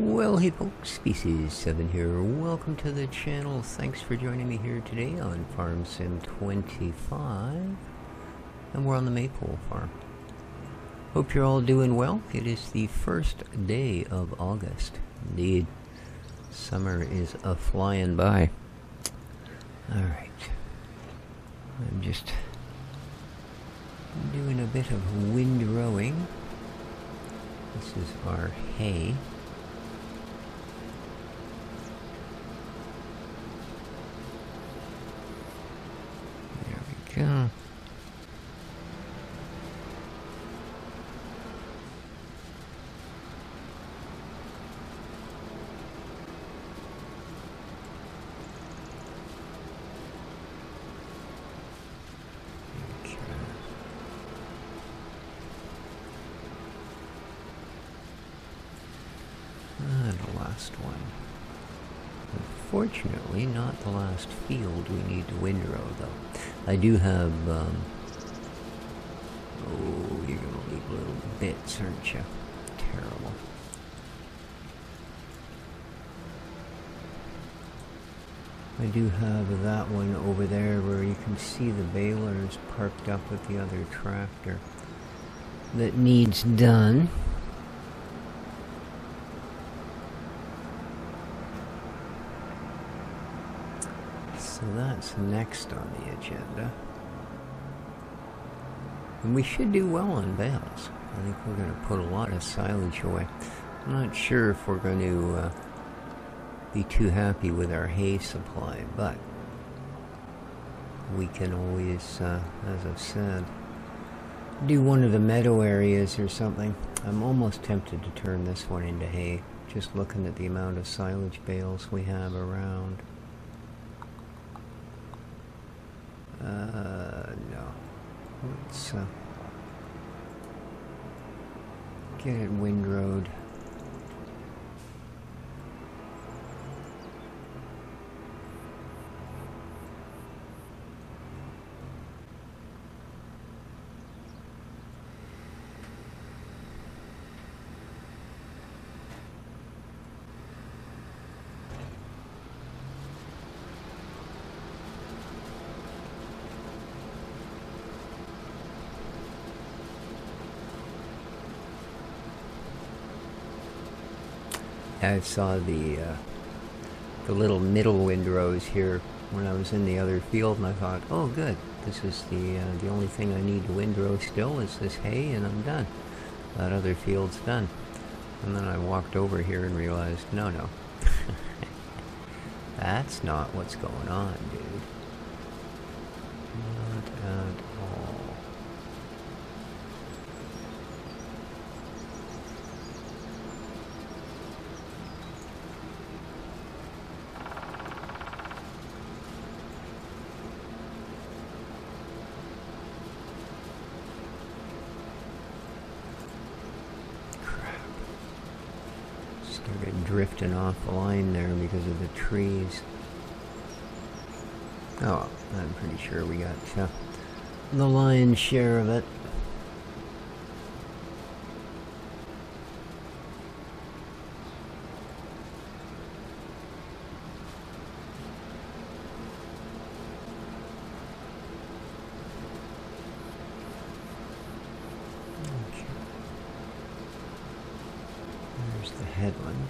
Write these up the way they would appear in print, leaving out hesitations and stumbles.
Well, hey folks, Species 7 here. Welcome to the channel. Thanks for joining me here today on Farm Sim 25. And we're on the Maypole Farm. Hope you're all doing well. It is the first day of August. Indeed, summer is a-flying by. Alright. I'm just doing a bit of windrowing. This is our hay. Go. Okay. The last one. Unfortunately, not the last field we need to windrow, though. I do have, oh, you're gonna leave little bits, aren't you? Terrible. I do have that one over there where you can see the balers parked up with the other tractor that needs done. So that's next on the agenda. And we should do well on bales. I think we're going to put a lot of silage away. I'm not sure if we're going to be too happy with our hay supply, but we can always, as I've said, do one of the meadow areas or something. I'm almost tempted to turn this one into hay, just looking at the amount of silage bales we have around. No. Let's get it windrowed. I saw the little middle windrows here when I was in the other field, and I thought, oh good, this is the only thing I need to windrow still is this hay, and I'm done. That other field's done. And then I walked over here and realized, no, that's not what's going on, dude. Not at all. Started drifting off the line there because of the trees. Oh, I'm pretty sure we got the lion's share of it. The headland.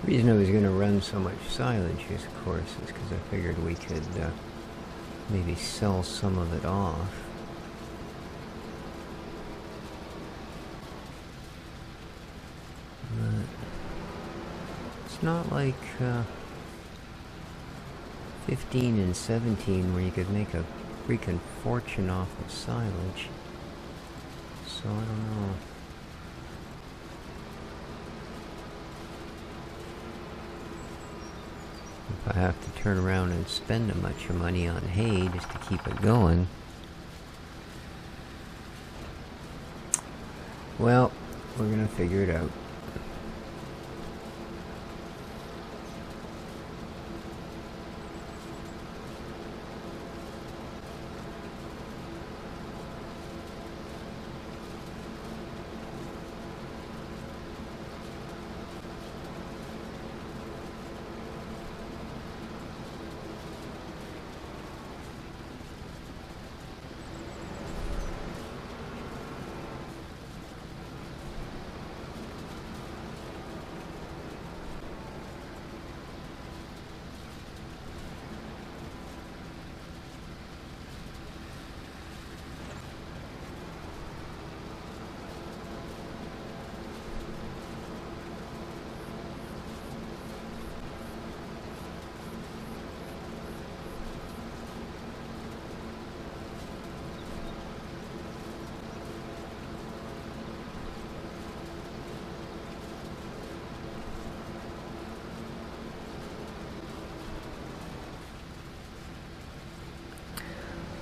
The reason I was going to run so much silage is, of course, is because I figured we could maybe sell some of it off. But it's not like 15 and 17 where you could make a freaking fortune off of silage. So I don't know. If I have to turn around and spend a bunch of money on hay just to keep it going. Well, we're gonna figure it out.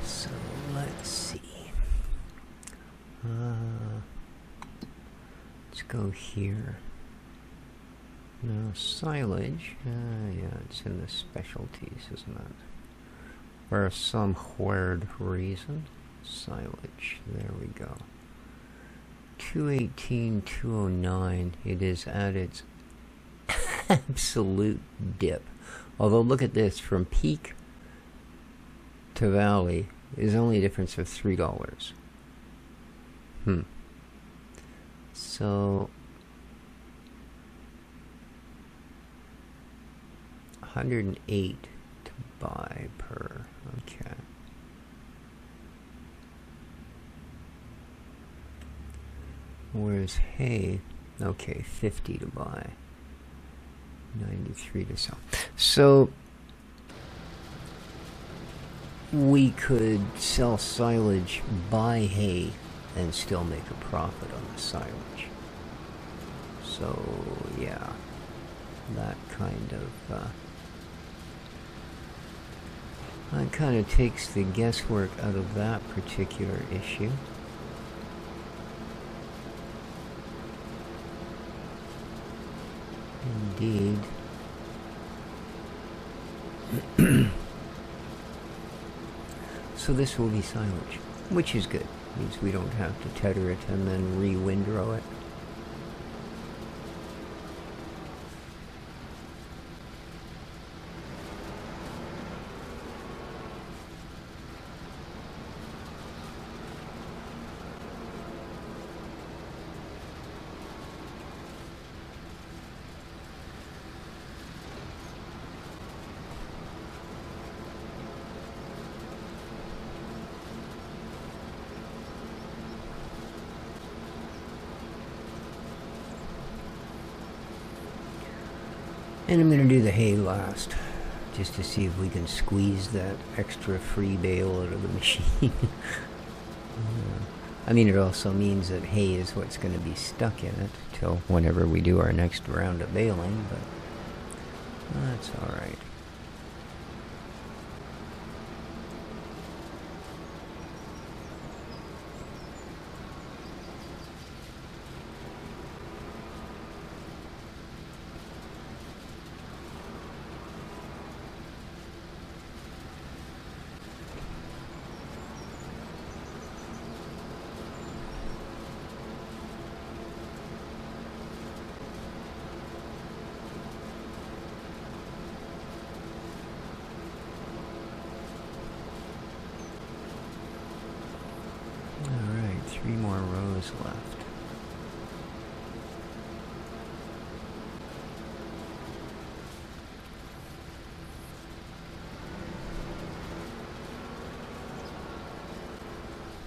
So let's see. Let's go here. No, silage. Yeah, it's in the specialties, isn't it? For some weird reason. Silage. There we go. 218, 209. It is at its absolute dip. Although, look at this. From peak to valley is only a difference of $3. So 108 to buy per. Okay. Where's hay? Okay, 50 to buy. 93 to sell. So we could sell silage, buy hay, and still make a profit on the silage. So yeah, that kind of takes the guesswork out of that particular issue. Indeed. So this will be silage, which is good. Means we don't have to tether it and then re-windrow it. And I'm going to do the hay last, just to see if we can squeeze that extra free bale out of the machine. I mean, it also means that hay is what's going to be stuck in it till whenever we do our next round of baling, but that's alright. Alright, 3 more rows left.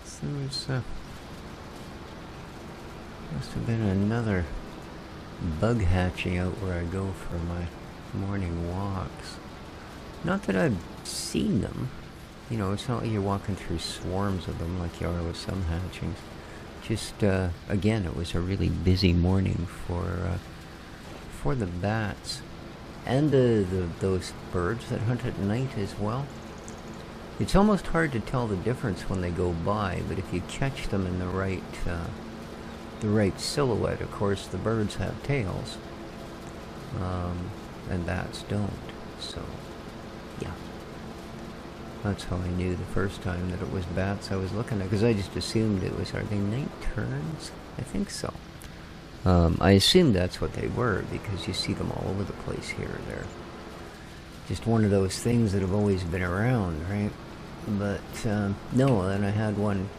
So there's must have been another bug hatching out where I go for my morning walks. Not that I've seen them. You know, it's not like you're walking through swarms of them like you are with some hatchings. Just again, it was a really busy morning for the bats and those birds that hunt at night as well. It's almost hard to tell the difference when they go by, but if you catch them in the right silhouette, of course, the birds have tails, and bats don't. So, yeah. That's how I knew the first time that it was bats I was looking at, because I just assumed it was, are they night terns? I think so. I assumed that's what they were, because you see them all over the place here. They're just one of those things that have always been around, right? But, no, and I had one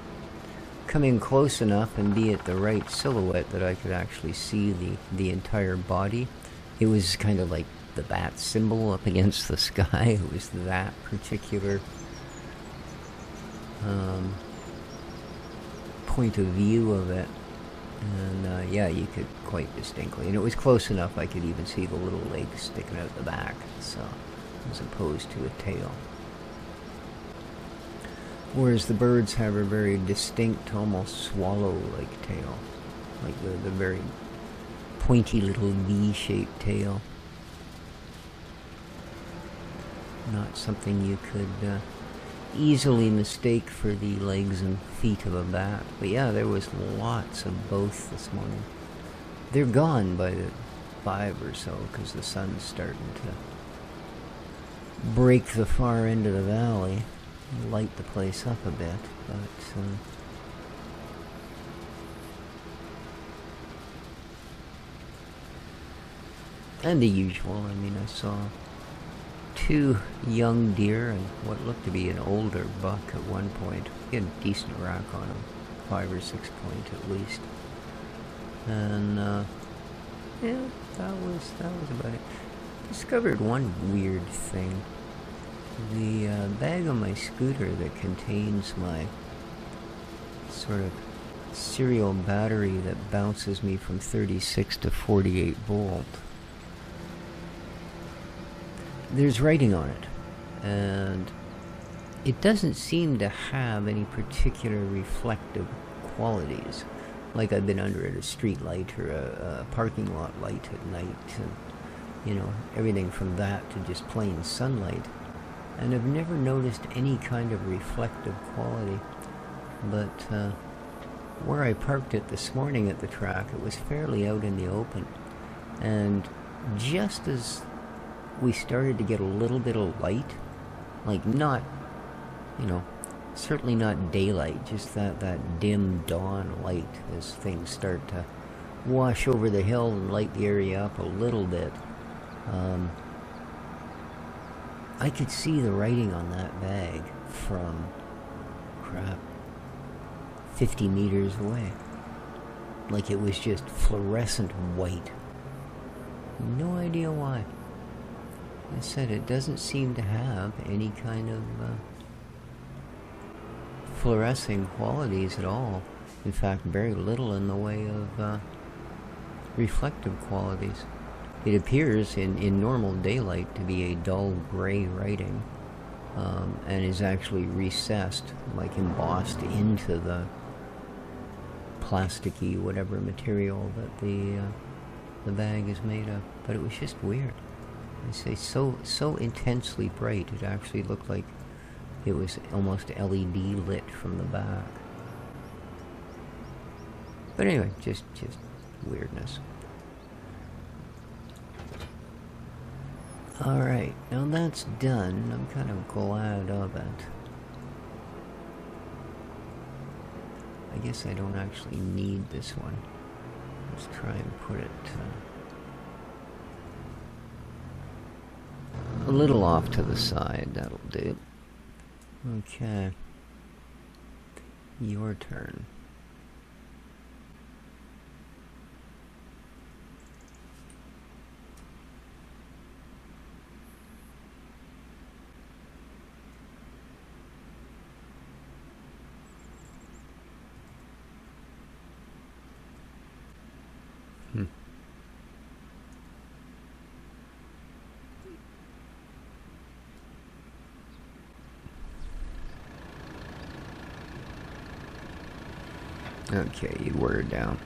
come in close enough and be at the right silhouette that I could actually see the entire body. It was kind of like the bat symbol up against the sky. It was that particular point of view of it. And yeah, you could quite distinctly. And it was close enough I could even see the little legs sticking out the back, so, as opposed to a tail. Whereas the birds have a very distinct, almost swallow-like tail. Like the very pointy little V-shaped tail. Not something you could easily mistake for the legs and feet of a bat. But yeah, there was lots of both this morning. They're gone by the 5 or so, because the sun's starting to break the far end of the valley. Light the place up a bit, but and the usual. I mean, I saw 2 young deer and what looked to be an older buck at one point. He had a decent rack on him, 5 or 6 point at least. And yeah, that was about it. Discovered one weird thing. The bag on my scooter that contains my sort of serial battery that bounces me from 36 to 48 volt. There's writing on it, and it doesn't seem to have any particular reflective qualities. Like I've been under at a street light or a parking lot light at night, and, you know, everything from that to just plain sunlight. And I've never noticed any kind of reflective quality. But where I parked it this morning at the track, it was fairly out in the open. And just as we started to get a little bit of light, like not, you know, certainly not daylight, just that dim dawn light as things start to wash over the hill and light the area up a little bit. I could see the writing on that bag from, 50 meters away. Like it was just fluorescent white. No idea why. I said it doesn't seem to have any kind of fluorescing qualities at all. In fact, very little in the way of reflective qualities. It appears in normal daylight to be a dull gray writing, and is actually recessed, like embossed into the plasticky whatever material that the bag is made of. But it was just weird. I say so intensely bright it actually looked like it was almost LED lit from the back. But anyway, just weirdness. Alright, now that's done. I'm kind of glad of it. I guess I don't actually need this one. Let's try and put it a little off to the side. That'll do. Okay. Your turn. Okay, you wore it down.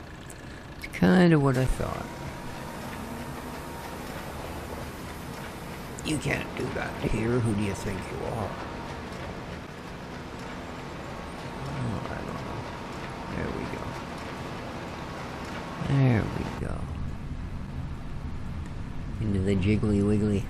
It's kind of what I thought. You can't do that here. Who do you think you are? Oh, I don't know. There we go. There we go. Into the jiggly wiggly.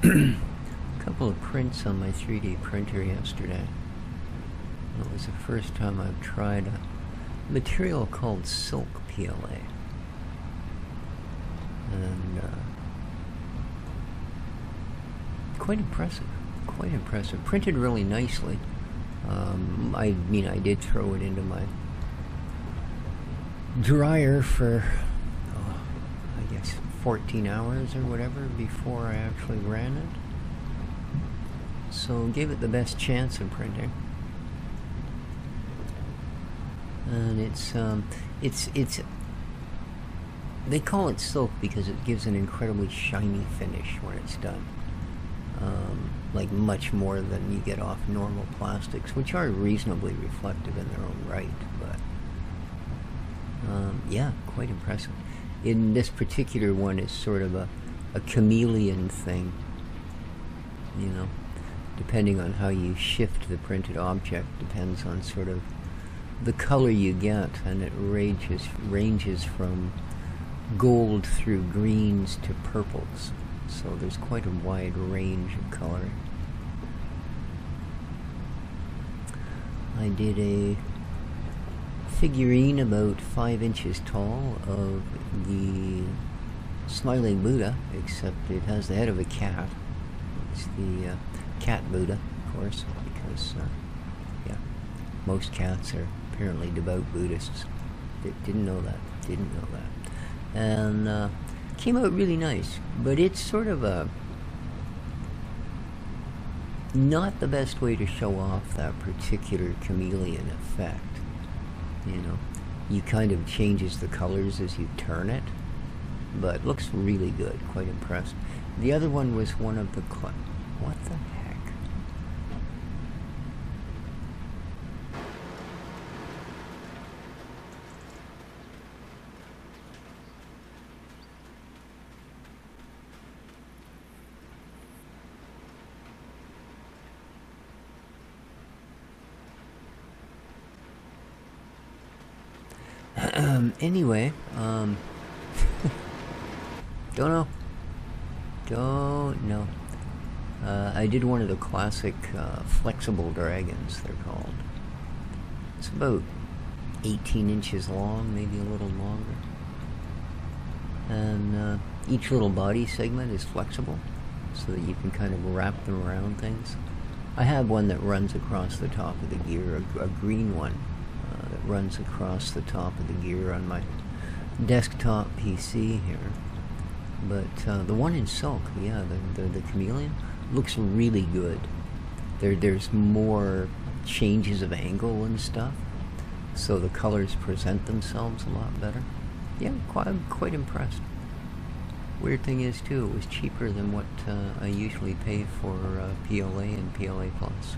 A couple of prints on my 3D printer yesterday. It was the first time I've tried a material called silk PLA. And quite impressive. Quite impressive. Printed really nicely. I mean, I did throw it into my dryer for, I guess, 14 hours or whatever before I actually ran it. So gave it the best chance of printing. And it's they call it silk because it gives an incredibly shiny finish when it's done. Like much more than you get off normal plastics, which are reasonably reflective in their own right, but yeah, quite impressive. In this particular one, it's sort of a chameleon thing, you know, depending on how you shift the printed object, depends on sort of the color you get, and it ranges from gold through greens to purples. So there's quite a wide range of coloring. I did a figurine about 5 inches tall of the smiling Buddha, except it has the head of a cat. It's the cat Buddha, of course, because yeah, most cats are apparently devout Buddhists. Didn't know that. And came out really nice, but it's sort of a not the best way to show off that particular chameleon effect. You know, you kind of changes the colors as you turn it, but looks really good. Quite impressed. The other one was one of the what the heck? Anyway, don't know. I did one of the classic flexible dragons, they're called. It's about 18 inches long, maybe a little longer. And each little body segment is flexible, so that you can kind of wrap them around things. I have one that runs across the top of the gear, a green one. That runs across the top of the gear on my desktop PC here. But the one in silk, yeah, the chameleon, looks really good. There's more changes of angle and stuff, so the colors present themselves a lot better. Yeah, quite impressed. Weird thing is, too, it was cheaper than what I usually pay for PLA and PLA Plus,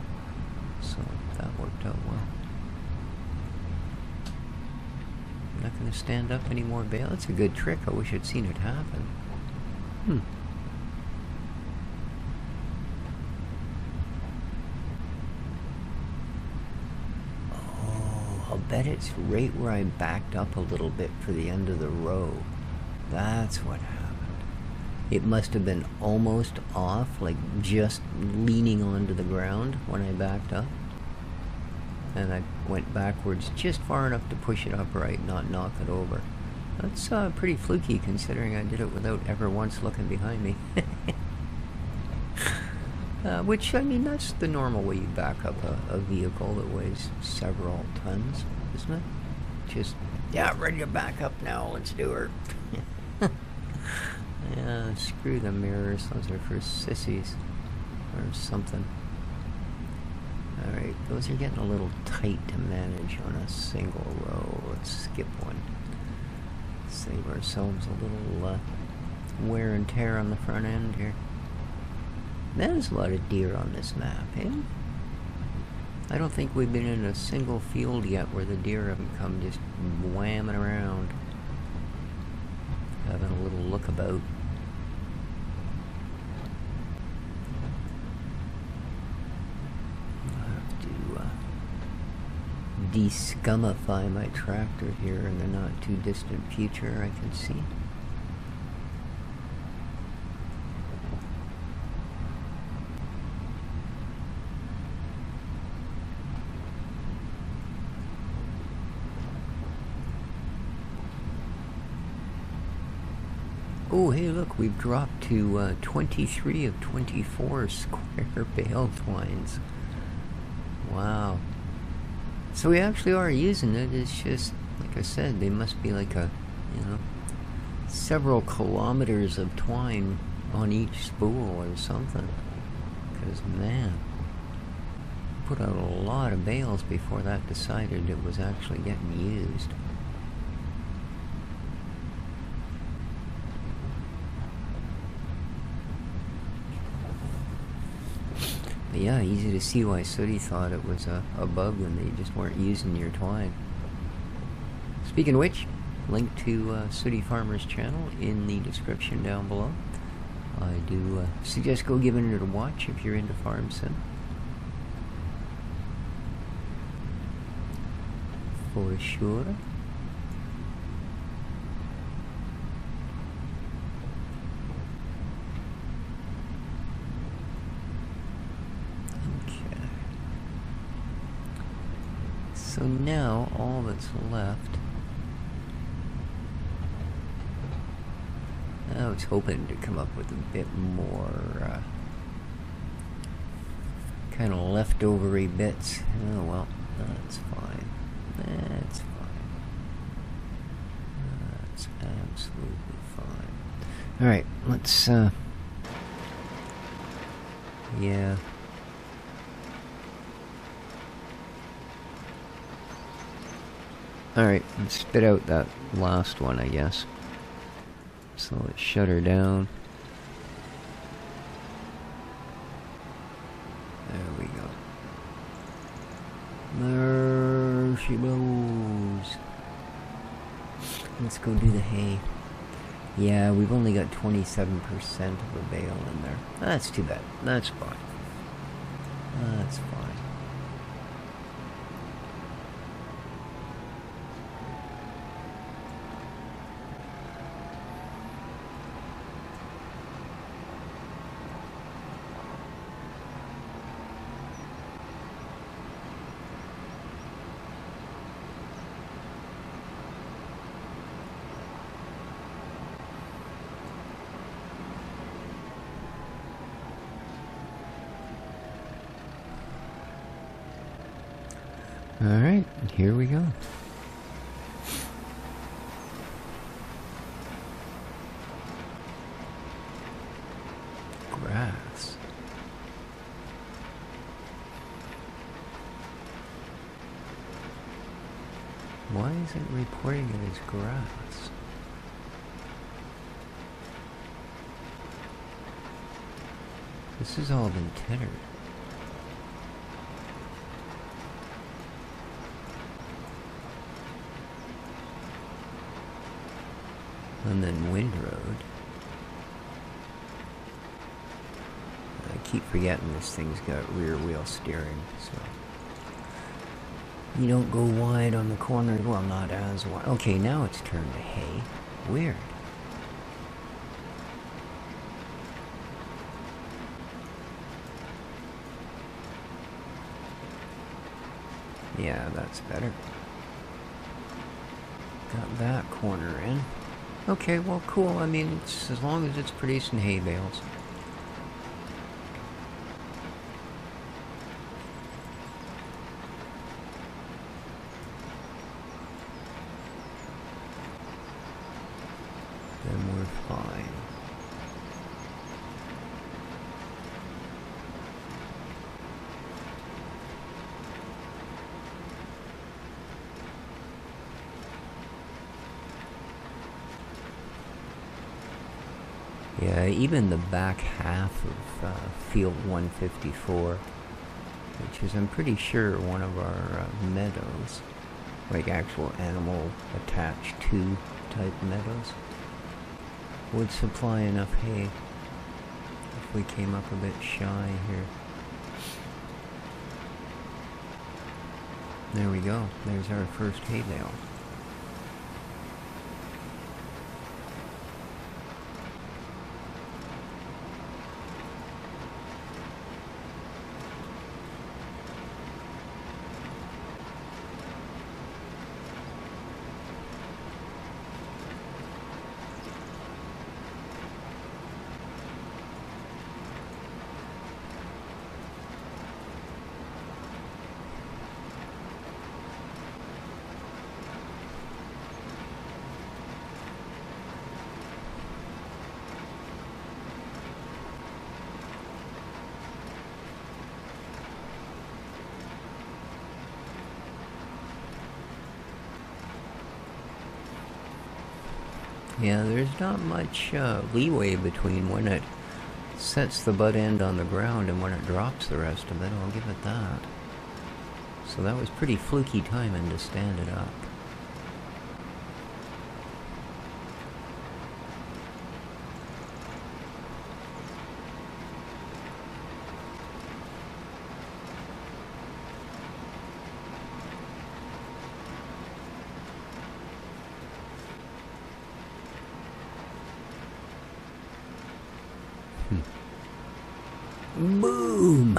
so that worked out well. Not going to stand up any more bale. That's a good trick. I wish I'd seen it happen. Oh, I'll bet it's right where I backed up a little bit for the end of the row. That's what happened. It must have been almost off, like just leaning onto the ground when I backed up. And I went backwards just far enough to push it upright, not knock it over. That's pretty fluky, considering I did it without ever once looking behind me. Which, I mean, that's the normal way you back up a vehicle that weighs several tons, isn't it? Just, yeah, ready to back up now, let's do her. Yeah, screw the mirrors, those are for sissies. Or something. Alright, those are getting a little tight to manage on a single row. Let's skip one. Save ourselves a little wear and tear on the front end here. There's a lot of deer on this map, eh? I don't think we've been in a single field yet where the deer haven't come just whamming around. Having a little look about. I'll have to de-scumify my tractor here in the not too distant future, I can see. Oh, hey, look, we've dropped to 23 of 24 square bale twines. Wow. So we actually are using it. It's just, like I said, they must be like a, you know, several kilometers of twine on each spool or something. Because, man, put out a lot of bales before that decided it was actually getting used. But yeah, easy to see why Sooty thought it was a bug when they just weren't using your twine. Speaking of which, link to Sooty Farmer's channel in the description down below. I do suggest go giving it a watch if you're into farm sim. For sure. So now all that's left, I was hoping to come up with a bit more kind of leftovery bits. Oh well, that's fine. That's fine. That's absolutely fine. Alright, let's yeah. Alright, let's spit out that last one, I guess. So let's shut her down. There we go. There she blows. Let's go do the hay. Yeah, we've only got 27% of a bale in there. That's too bad. That's fine. That's fine. Alright, here we go. Grass. Why is it reporting it as grass? This has all been tittered. And then Windroad. I keep forgetting this thing's got rear wheel steering, so you don't go wide on the corner. Well, not as wide. Okay, now it's turned to hay. Weird. Yeah, that's better. Got that corner in. Okay, well, cool. I mean, it's as long as it's producing hay bales. Yeah, even the back half of field 154, which is, I'm pretty sure, one of our meadows, like actual animal attached to type meadows, would supply enough hay if we came up a bit shy here. There we go. There's our first hay bale. Yeah, there's not much leeway between when it sets the butt end on the ground and when it drops the rest of it, I'll give it that. So that was pretty fluky timing to stand it up. Boom!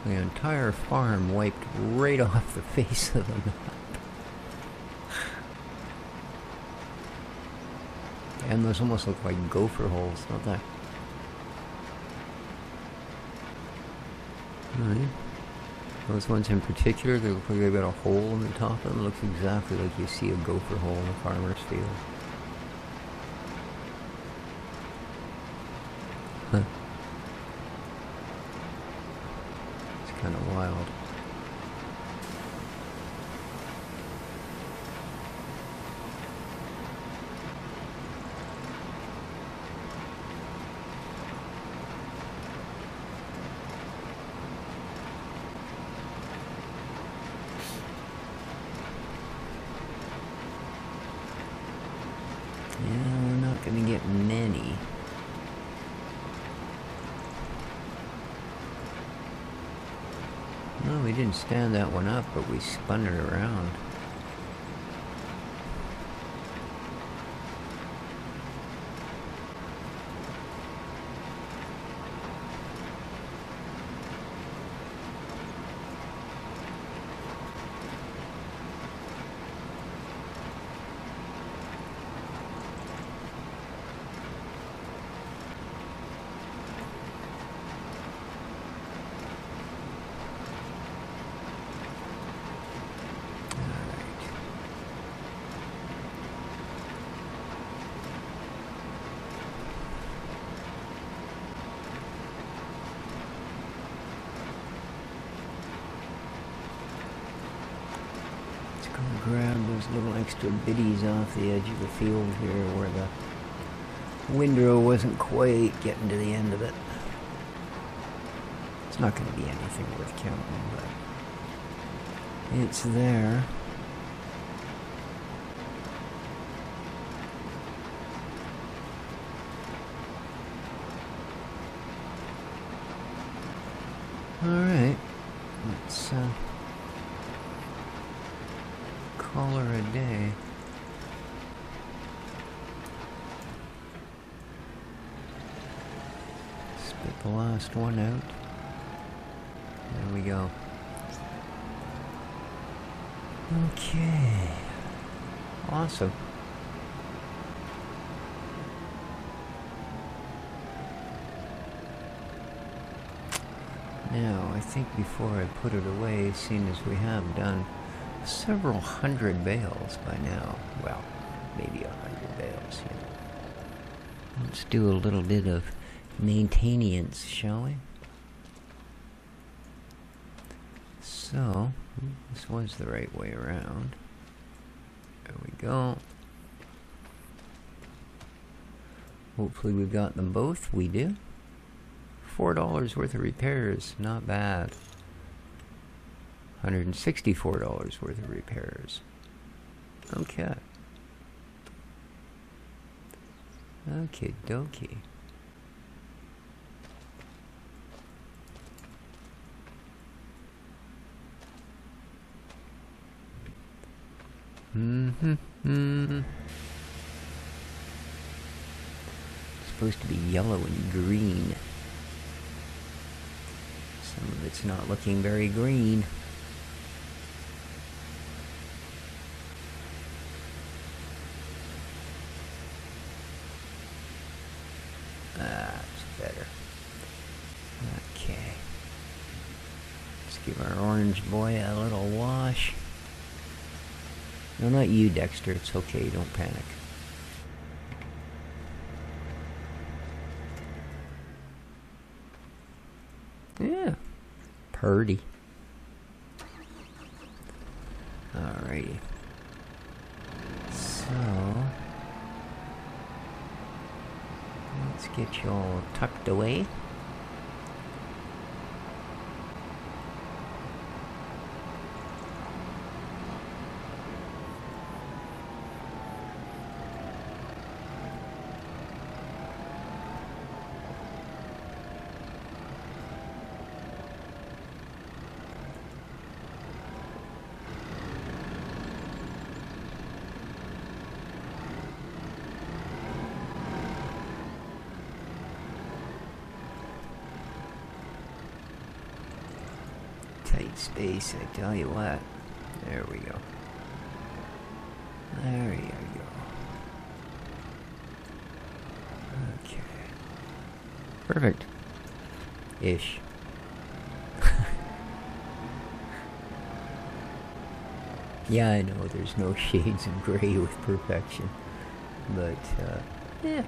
The entire farm wiped right off the face of the map. And those almost look like gopher holes, don't they? Right. Those ones in particular, they look like they've got a hole in the top of them. It looks exactly like you see a gopher hole in a farmer's field. Huh. It's kind of wild. Yeah, we're not going to get many. No, we didn't stand that one up, but we spun it around. Grab those little extra biddies off the edge of the field here where the windrow wasn't quite getting to the end of it. It's not going to be anything worth counting, but it's there. Alright, let's call her a day. Spit the last one out. There we go. Okay. Awesome. Now, I think before I put it away, seeing as we have done several hundred bales by now, well, maybe 100 bales, you know. Let's do a little bit of maintenance, shall we? So, this was the right way around. There we go. Hopefully we've got them both. We do. $4 worth of repairs. Not bad. $164 worth of repairs. Okay. Okie dokie. It's supposed to be yellow and green. Some of it's not looking very green. That's better. Okay. Let's give our orange boy a little wash. No, not you, Dexter. It's okay. Don't panic. Yeah. Purdy. Alrighty. So, let's get you all tucked away. Tight space, I tell you what. There we go. There you go. Okay. Perfect. Ish. Yeah, I know there's no shades of gray with perfection. But, yeah.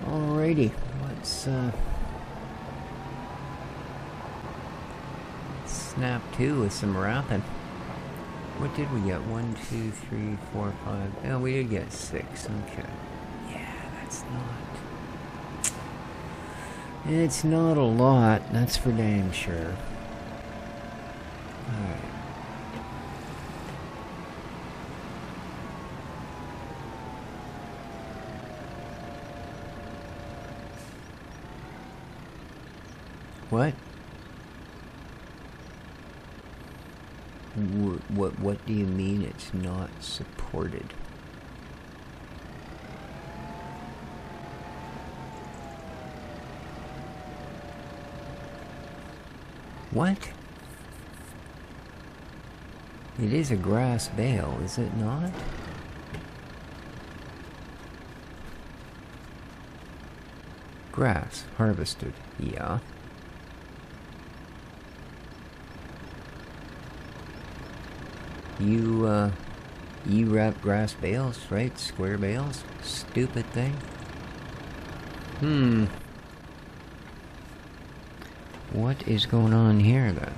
Alrighty, let's snap to with some wrapping. What did we get? 1, 2, 3, 4, 5. Oh, we did get 6. Okay. Yeah, that's not. It's not a lot. That's for dang sure. All right. What? What do you mean it's not supported? What? It is a grass bale, is it not? Grass, harvested, yeah. You wrap grass bales, right? Square bales? Stupid thing. What is going on here, then?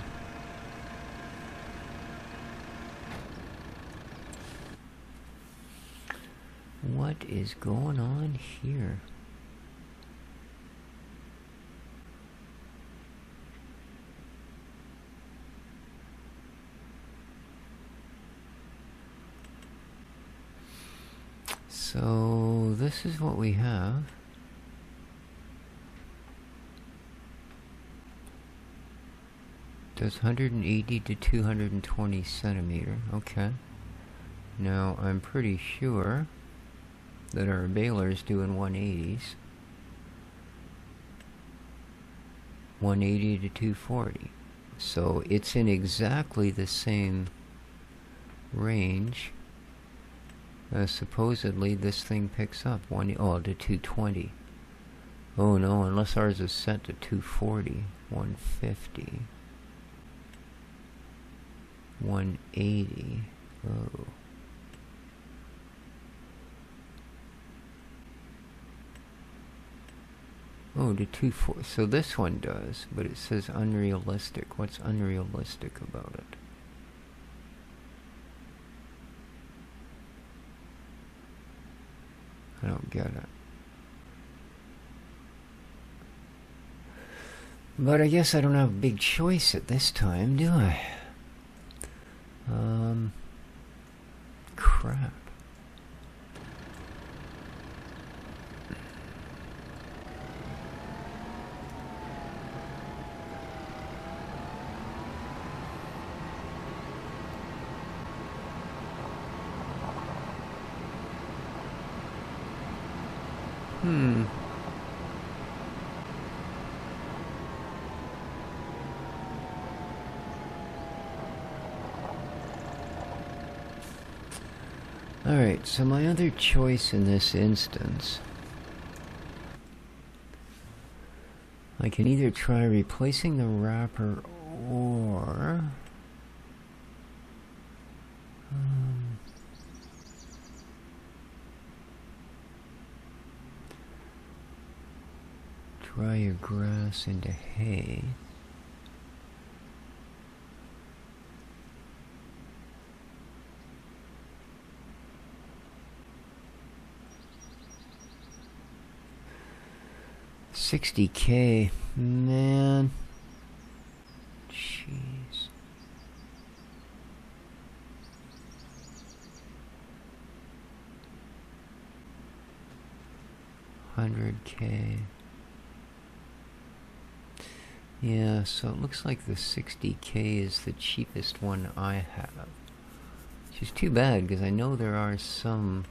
What is going on here? So, this is what we have. Does 180 to 220 centimeter. Okay. Now, I'm pretty sure that our baler's doing 180s. 180 to 240. So, it's in exactly the same range. Supposedly this thing picks up to 220. Oh no, unless ours is set to 240, 150, 180. Oh. Oh, to 240. So this one does, but it says unrealistic. What's unrealistic about it? don't get it. But I guess I don't have a big choice at this time, do I? Crap. Alright, so my other choice in this instance, I can either try replacing the wrapper or dry your grass into hay. $60K, man. Jeez. $100K. Yeah, so it looks like the $60K is the cheapest one I have. Which is too bad, because I know there are some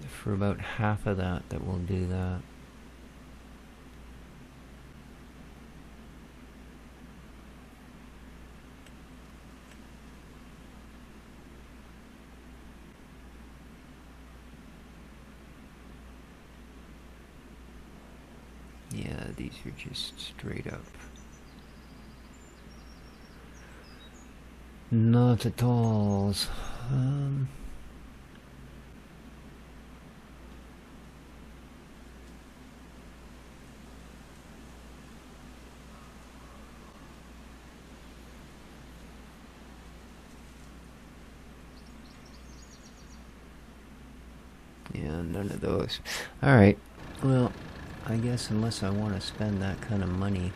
for about half of that will do that. Yeah, these are just straight up not at all. Yeah, none of those. Alright, well, I guess unless I want to spend that kind of money,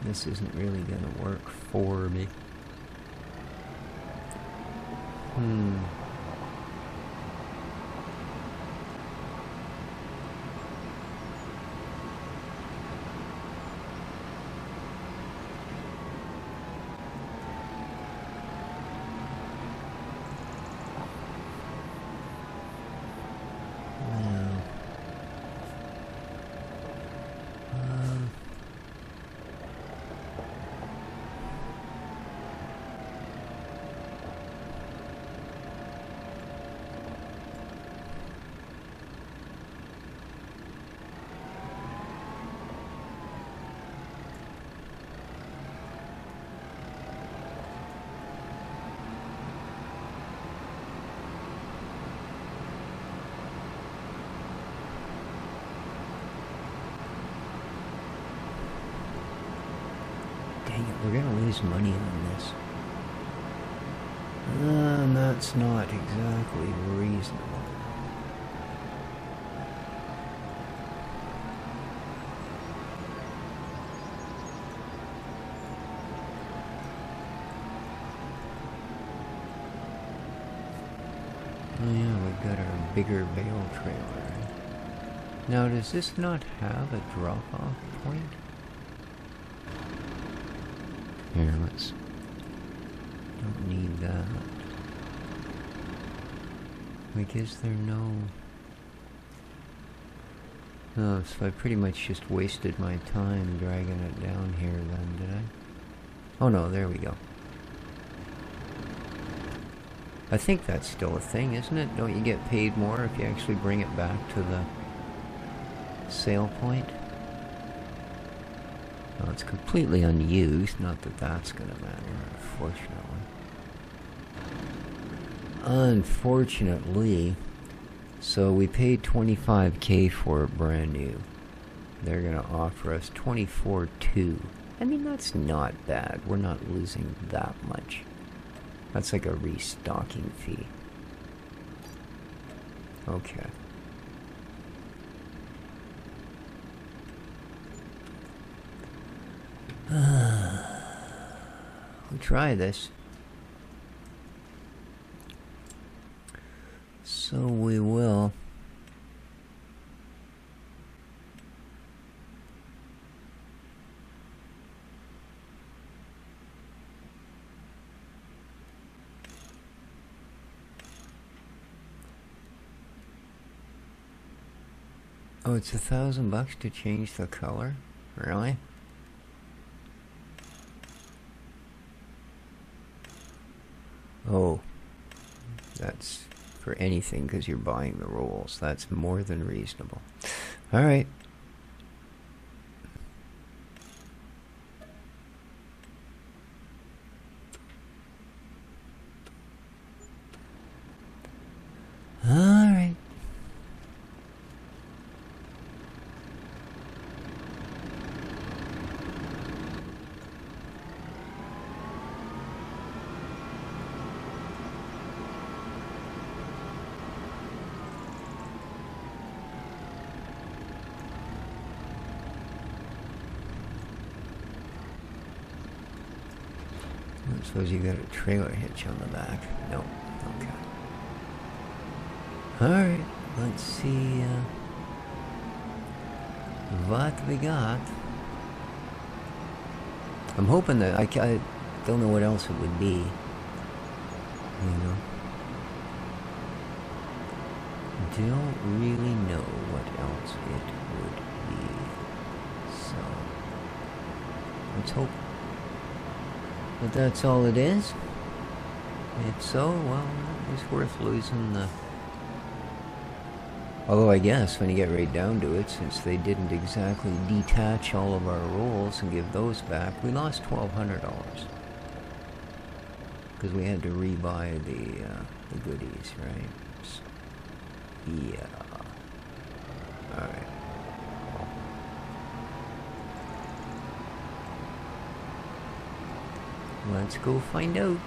this isn't really going to work for me. We're gonna lose money on this. And that's not exactly reasonable. Oh yeah, we've got our bigger bale trailer. Now, does this not have a drop-off point? Here, let's... Don't need that. Like, is there no... Oh, so I pretty much just wasted my time dragging it down here then, did I? Oh no, there we go. I think that's still a thing, isn't it? Don't you get paid more if you actually bring it back to the sale point? Well, it's completely unused, not that that's gonna matter, unfortunately. Unfortunately, so we paid $25K for it brand new. They're gonna offer us $24,200. I mean, that's not bad. We're not losing that much. That's like a restocking fee. Okay. We'll try this. So we will. Oh, it's $1,000 to change the color? Really? Oh, that's for anything because you're buying the rolls. That's more than reasonable. All right. All right. I suppose you got a trailer hitch on the back. No. Okay. Alright, let's see what we got. I'm hoping that I don't know what else it would be. You know? Don't really know what else it would be. So, let's hope that that's all it is. If so, well, it's worth losing the... Although I guess when you get right down to it, since they didn't exactly detach all of our rolls and give those back, we lost $1,200. Because we had to rebuy the goodies, right? So, yeah. Alright. Let's go find out.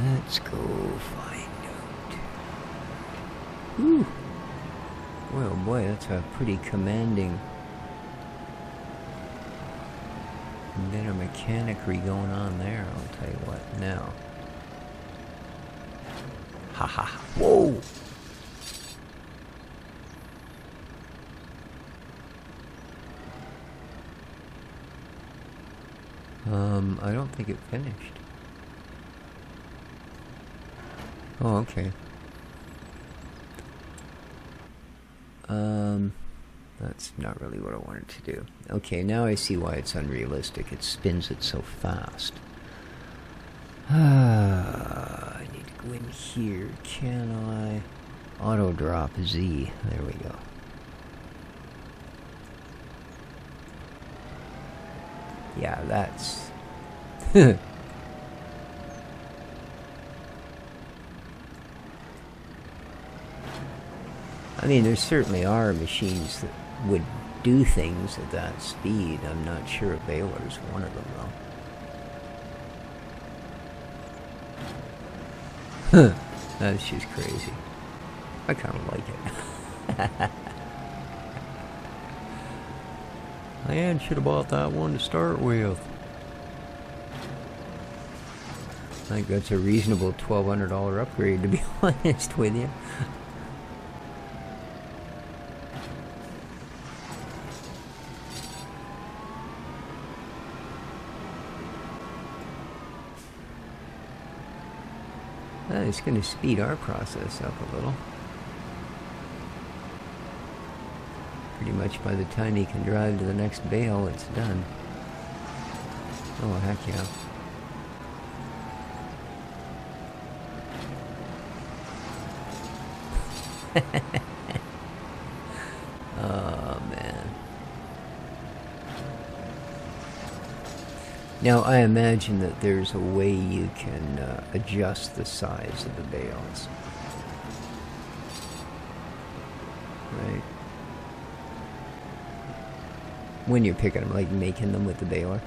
Let's go find out. Whew. Boy, oh boy, that's a pretty commanding bit of mechanicry going on there, I'll tell you what now. Haha. Whoa! I don't think it finished. Oh, okay. That's not really what I wanted to do. Okay, now I see why it's unrealistic. It spins it so fast. I need to go in here. Can I? Auto drop Z. There we go. Yeah, that's... I mean, there certainly are machines that would do things at that speed. I'm not sure a baler's one of them, though. That's just crazy. I kind of like it. Man, should have bought that one to start with. I think that's a reasonable $1,200 upgrade, to be honest with you. It's going to speed our process up a little. Pretty much by the time he can drive to the next bale, it's done. Oh, heck yeah. Oh, man. Now, I imagine that there's a way you can adjust the size of the bales. right? When you're picking them, like making them with the baler.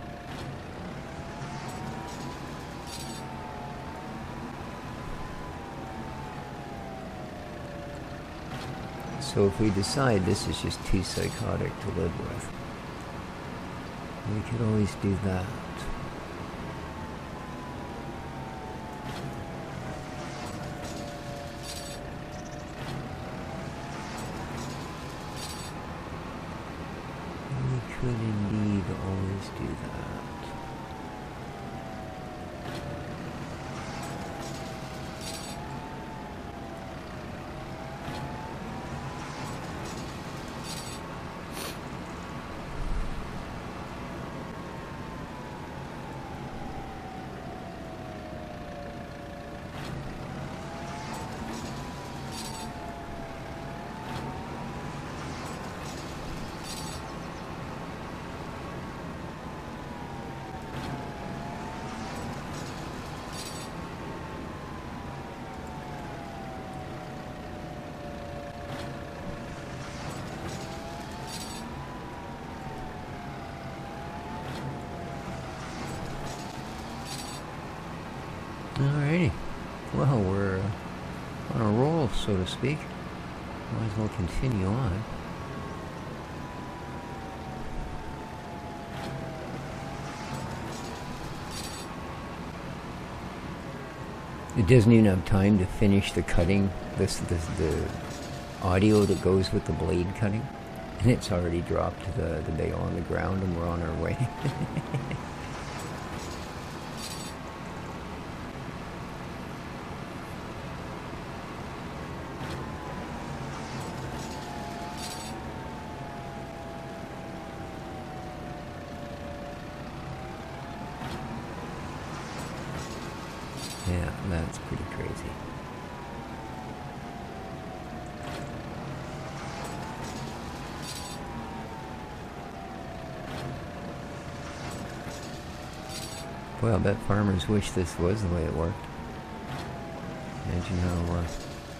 So if we decide this is just too psychotic to live with, we could always do that. We could indeed always do that. Alrighty. Well, we're on a roll, so to speak. Might as well continue on. It doesn't even have time to finish the cutting, the audio that goes with the blade cutting, and it's already dropped the bale on the ground and we're on our way. Yeah, that's pretty crazy. Boy, I bet farmers wish this was the way it worked. Imagine how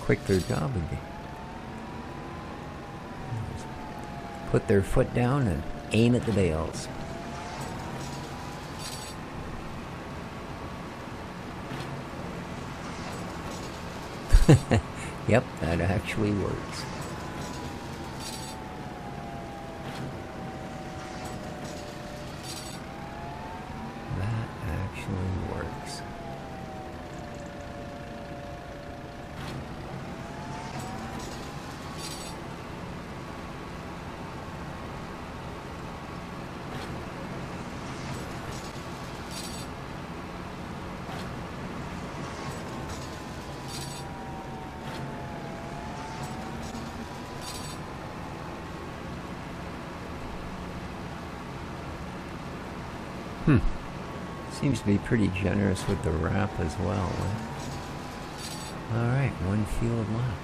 quick their job would be. Put their foot down and aim at the bales. Yep, that actually works. That actually works. Seems to be pretty generous with the wrap as well. Alright, one field left.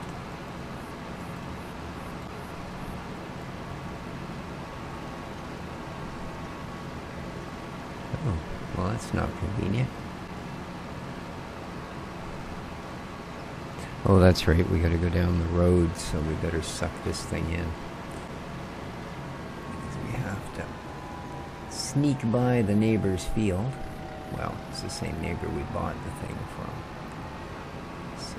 Oh, well that's not convenient. Oh, that's right, we gotta go down the road, so we better suck this thing in. Because we have to sneak by the neighbor's field. Well, it's the same neighbor we bought the thing from. So.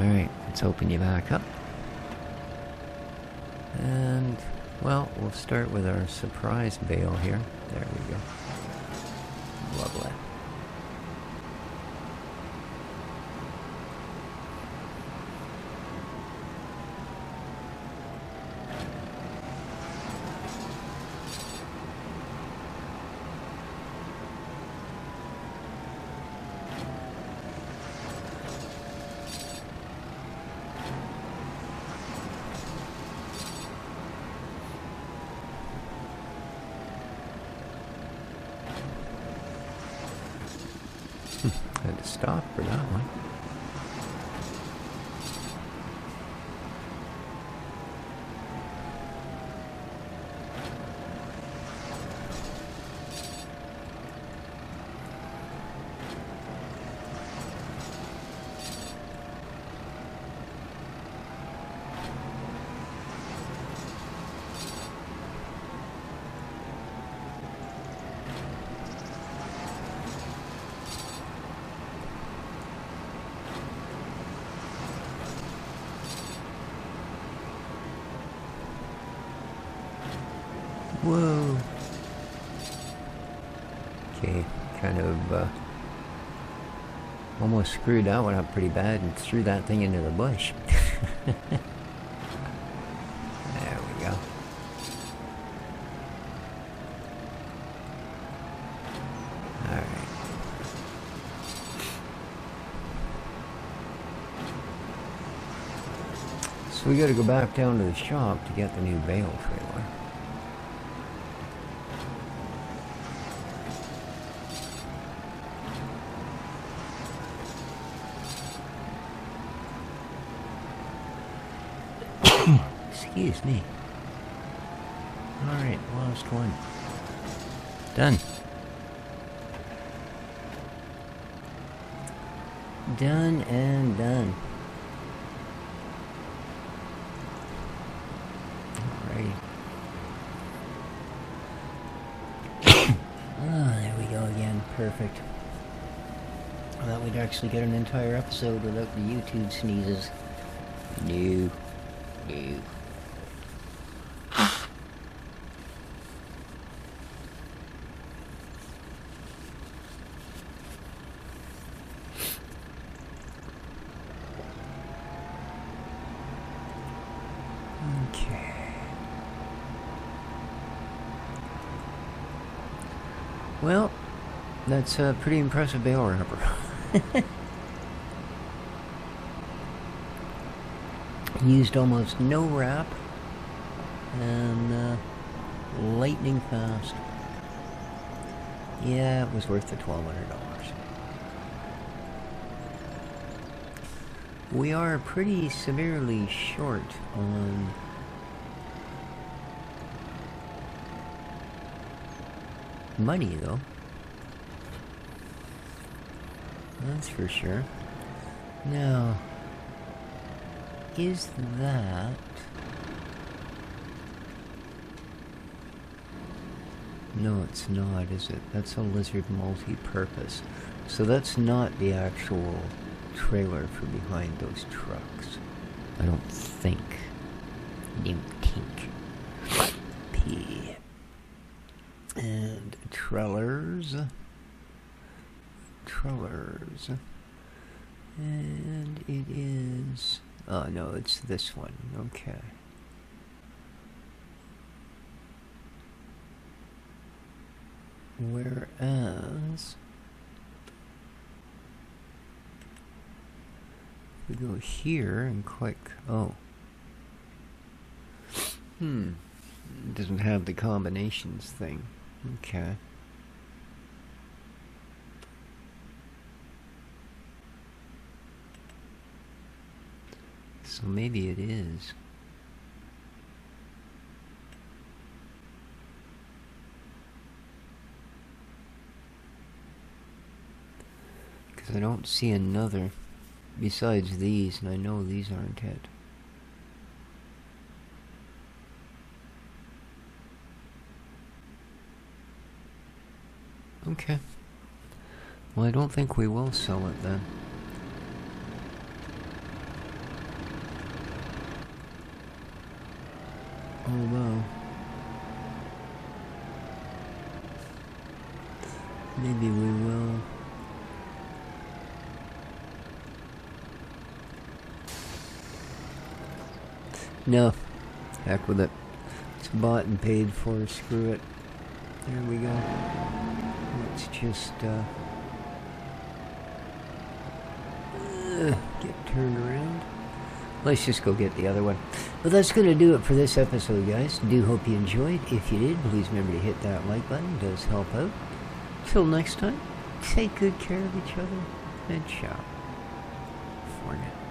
Alright, let's open you back up. And, well, we'll start with our surprise bale here. There we go. Lovely. Had to stop for that one. Whoa. Okay, kind of almost screwed that one up pretty bad and threw that thing into the bush. There we go. Alright. So we gotta go back down to the shop to get the new bale trailer. Excuse me. Alright, last one. Done. Done and done. Alrighty. Oh, there we go again. Perfect. I thought we'd actually get an entire episode without the YouTube sneezes. No. No. Okay. Well, that's a pretty impressive bale wrapper. Used almost no wrap and lightning fast. Yeah, it was worth the $1,200. We are pretty severely short on money, though. That's for sure. Now, is that... No, it's not, is it? That's a Lizard multi-purpose. So that's not the actual trailer for behind those trucks. I don't think. P. And trailers. Trailers. And it is... Oh, no, it's this one. Okay. Whereas... we go here and click... Oh. It doesn't have the combinations thing. Okay. So maybe it is. Because I don't see another besides these, and I know these aren't it. Okay. Well, I don't think we will sell it then. Although, maybe we will. No. Heck with it. It's bought and paid for. Screw it. There we go. Let's just get turned around. Let's just go get the other one. But that's going to do it for this episode, guys. Do hope you enjoyed. If you did, please remember to hit that like button. It does help out. Till next time, take good care of each other, and ciao for now.